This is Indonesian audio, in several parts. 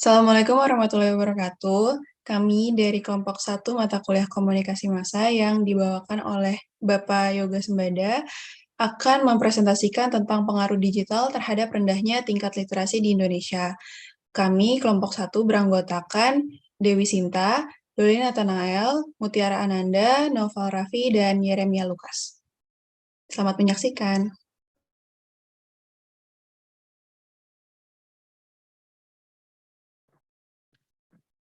Assalamualaikum warahmatullahi wabarakatuh. Kami dari kelompok 1 mata kuliah komunikasi massa yang dibawakan oleh Bapak Yoga Sembada akan mempresentasikan tentang pengaruh digital terhadap rendahnya tingkat literasi di Indonesia. Kami kelompok 1 beranggotakan Dewi Sinta, Doli Nathanael, Mutiara Ananda, Noval Raffi, dan Yeremia Lukas. Selamat menyaksikan.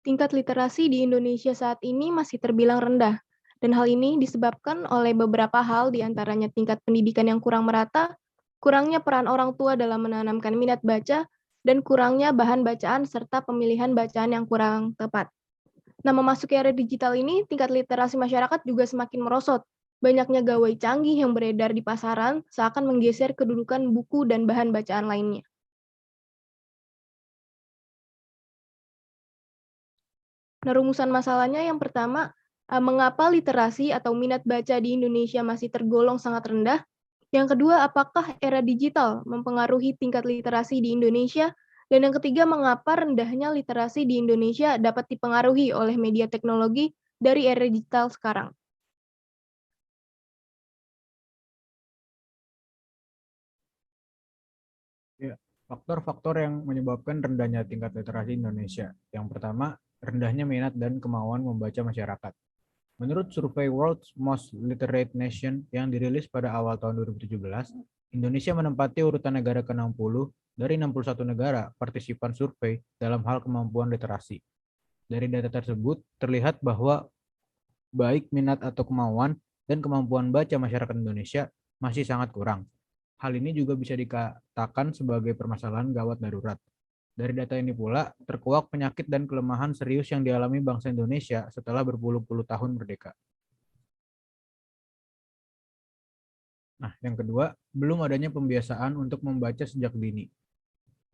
Tingkat literasi di Indonesia saat ini masih terbilang rendah, dan hal ini disebabkan oleh beberapa hal, diantaranya tingkat pendidikan yang kurang merata, kurangnya peran orang tua dalam menanamkan minat baca, dan kurangnya bahan bacaan serta pemilihan bacaan yang kurang tepat. Nah, memasuki era digital ini, tingkat literasi masyarakat juga semakin merosot. Banyaknya gawai canggih yang beredar di pasaran seakan menggeser kedudukan buku dan bahan bacaan lainnya. Nah, rumusan masalahnya yang pertama, mengapa literasi atau minat baca di Indonesia masih tergolong sangat rendah? Yang kedua, apakah era digital mempengaruhi tingkat literasi di Indonesia? Dan yang ketiga, mengapa rendahnya literasi di Indonesia dapat dipengaruhi oleh media teknologi dari era digital sekarang? Ya, faktor-faktor yang menyebabkan rendahnya tingkat literasi Indonesia. Yang pertama, rendahnya minat dan kemauan membaca masyarakat. Menurut survei World's Most Literate Nation yang dirilis pada awal tahun 2017, Indonesia menempati urutan negara ke-60 dari 61 negara partisipan survei dalam hal kemampuan literasi. Dari data tersebut, terlihat bahwa baik minat atau kemauan dan kemampuan baca masyarakat Indonesia masih sangat kurang. Hal ini juga bisa dikatakan sebagai permasalahan gawat darurat. Dari data ini pula, terkuak penyakit dan kelemahan serius yang dialami bangsa Indonesia setelah berpuluh-puluh tahun merdeka. Nah, yang kedua, belum adanya pembiasaan untuk membaca sejak dini.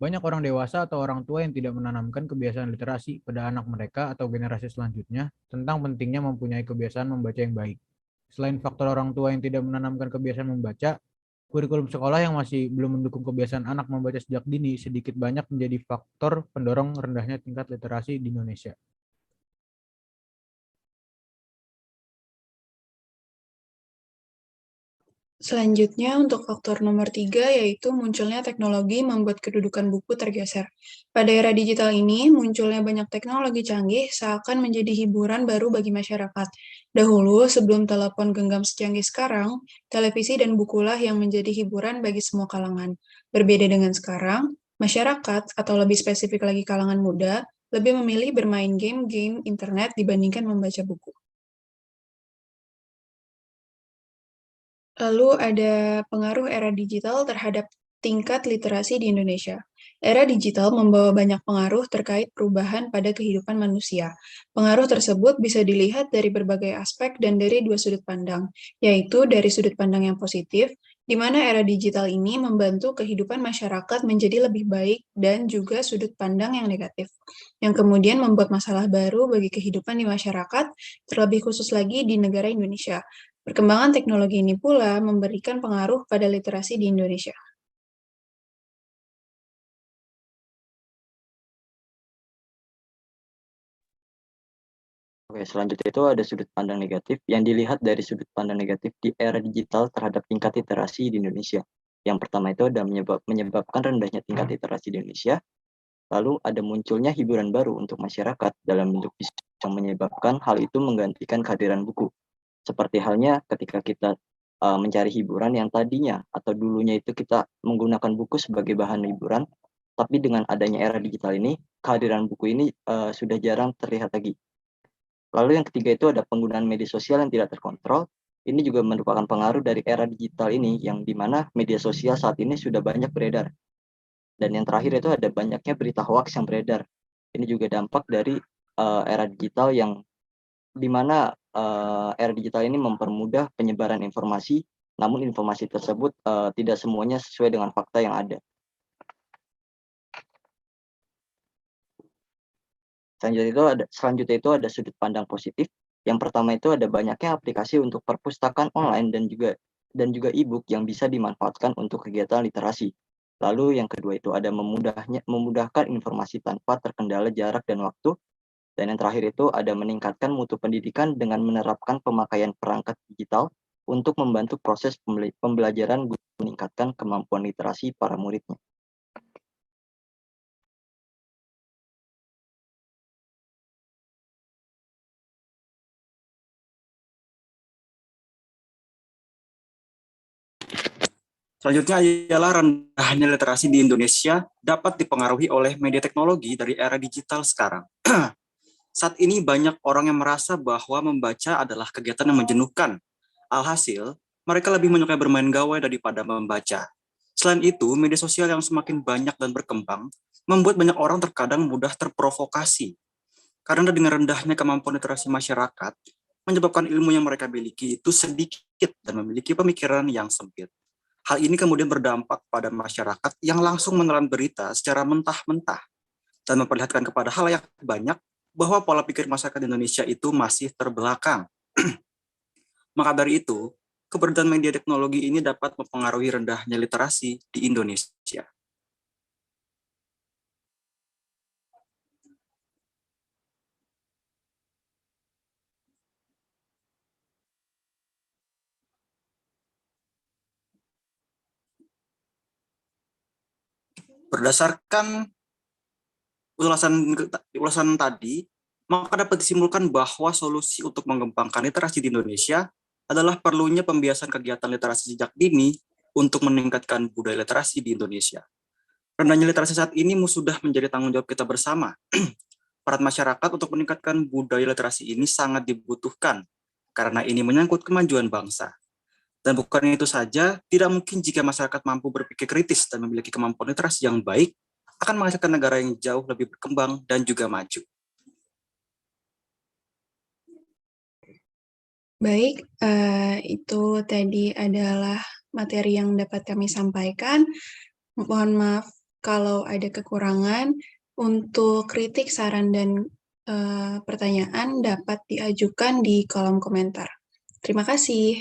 Banyak orang dewasa atau orang tua yang tidak menanamkan kebiasaan literasi pada anak mereka atau generasi selanjutnya tentang pentingnya mempunyai kebiasaan membaca yang baik. Selain faktor orang tua yang tidak menanamkan kebiasaan membaca, kurikulum sekolah yang masih belum mendukung kebiasaan anak membaca sejak dini sedikit banyak menjadi faktor pendorong rendahnya tingkat literasi di Indonesia. Selanjutnya, untuk faktor nomor 3, yaitu munculnya teknologi membuat kedudukan buku tergeser. Pada era digital ini, munculnya banyak teknologi canggih seakan menjadi hiburan baru bagi masyarakat. Dahulu, sebelum telepon genggam secanggih sekarang, televisi dan bukulah yang menjadi hiburan bagi semua kalangan. Berbeda dengan sekarang, masyarakat, atau lebih spesifik lagi kalangan muda, lebih memilih bermain game-game internet dibandingkan membaca buku. Lalu ada pengaruh era digital terhadap tingkat literasi di Indonesia. Era digital membawa banyak pengaruh terkait perubahan pada kehidupan manusia. Pengaruh tersebut bisa dilihat dari berbagai aspek dan dari dua sudut pandang, yaitu dari sudut pandang yang positif, di mana era digital ini membantu kehidupan masyarakat menjadi lebih baik, dan juga sudut pandang yang negatif, yang kemudian membuat masalah baru bagi kehidupan di masyarakat, terlebih khusus lagi di negara Indonesia. Perkembangan teknologi ini pula memberikan pengaruh pada literasi di Indonesia. Oke, selanjutnya itu ada sudut pandang negatif yang dilihat dari sudut pandang negatif di era digital terhadap tingkat literasi di Indonesia. Yang pertama itu ada menyebabkan rendahnya tingkat literasi di Indonesia. Lalu ada munculnya hiburan baru untuk masyarakat dalam bentuk visual yang menyebabkan hal itu menggantikan kehadiran buku. Seperti halnya ketika kita mencari hiburan yang tadinya atau dulunya itu kita menggunakan buku sebagai bahan hiburan, tapi dengan adanya era digital ini, kehadiran buku ini sudah jarang terlihat lagi. Lalu yang ketiga itu ada penggunaan media sosial yang tidak terkontrol. Ini juga merupakan pengaruh dari era digital ini, yang dimana media sosial saat ini sudah banyak beredar. Dan yang terakhir itu ada banyaknya berita hoax yang beredar. Ini juga dampak dari era digital yang dimana era digital ini mempermudah penyebaran informasi, namun informasi tersebut tidak semuanya sesuai dengan fakta yang ada. Selanjutnya itu ada sudut pandang positif. Yang pertama itu ada banyaknya aplikasi untuk perpustakaan online dan juga e-book yang bisa dimanfaatkan untuk kegiatan literasi. Lalu yang kedua itu ada memudahkan informasi tanpa terkendala jarak dan waktu. Dan yang terakhir itu ada meningkatkan mutu pendidikan dengan menerapkan pemakaian perangkat digital untuk membantu proses pembelajaran guna meningkatkan kemampuan literasi para muridnya. Selanjutnya adalah rendahnya literasi di Indonesia dapat dipengaruhi oleh media teknologi dari era digital sekarang. Saat ini banyak orang yang merasa bahwa membaca adalah kegiatan yang menjenuhkan. Alhasil, mereka lebih menyukai bermain gawai daripada membaca. Selain itu, media sosial yang semakin banyak dan berkembang membuat banyak orang terkadang mudah terprovokasi. Karena dengan rendahnya kemampuan literasi masyarakat, menyebabkan ilmu yang mereka miliki itu sedikit dan memiliki pemikiran yang sempit. Hal ini kemudian berdampak pada masyarakat yang langsung menelan berita secara mentah-mentah dan memperlihatkan kepada halayak banyak bahwa pola pikir masyarakat Indonesia itu masih terbelakang. Maka dari itu, keberadaan media teknologi ini dapat mempengaruhi rendahnya literasi di Indonesia. Berdasarkan ulasan tadi, maka dapat disimpulkan bahwa solusi untuk mengembangkan literasi di Indonesia adalah perlunya pembiasan kegiatan literasi sejak dini untuk meningkatkan budaya literasi di Indonesia. Rendahnya literasi saat ini sudah menjadi tanggung jawab kita bersama. Peran masyarakat untuk meningkatkan budaya literasi ini sangat dibutuhkan, karena ini menyangkut kemajuan bangsa. Dan bukan itu saja, tidak mungkin jika masyarakat mampu berpikir kritis dan memiliki kemampuan literasi yang baik, akan menghasilkan negara yang jauh lebih berkembang dan juga maju. Baik, itu tadi adalah materi yang dapat kami sampaikan. Mohon maaf kalau ada kekurangan. Untuk kritik, saran, dan pertanyaan dapat diajukan di kolom komentar. Terima kasih.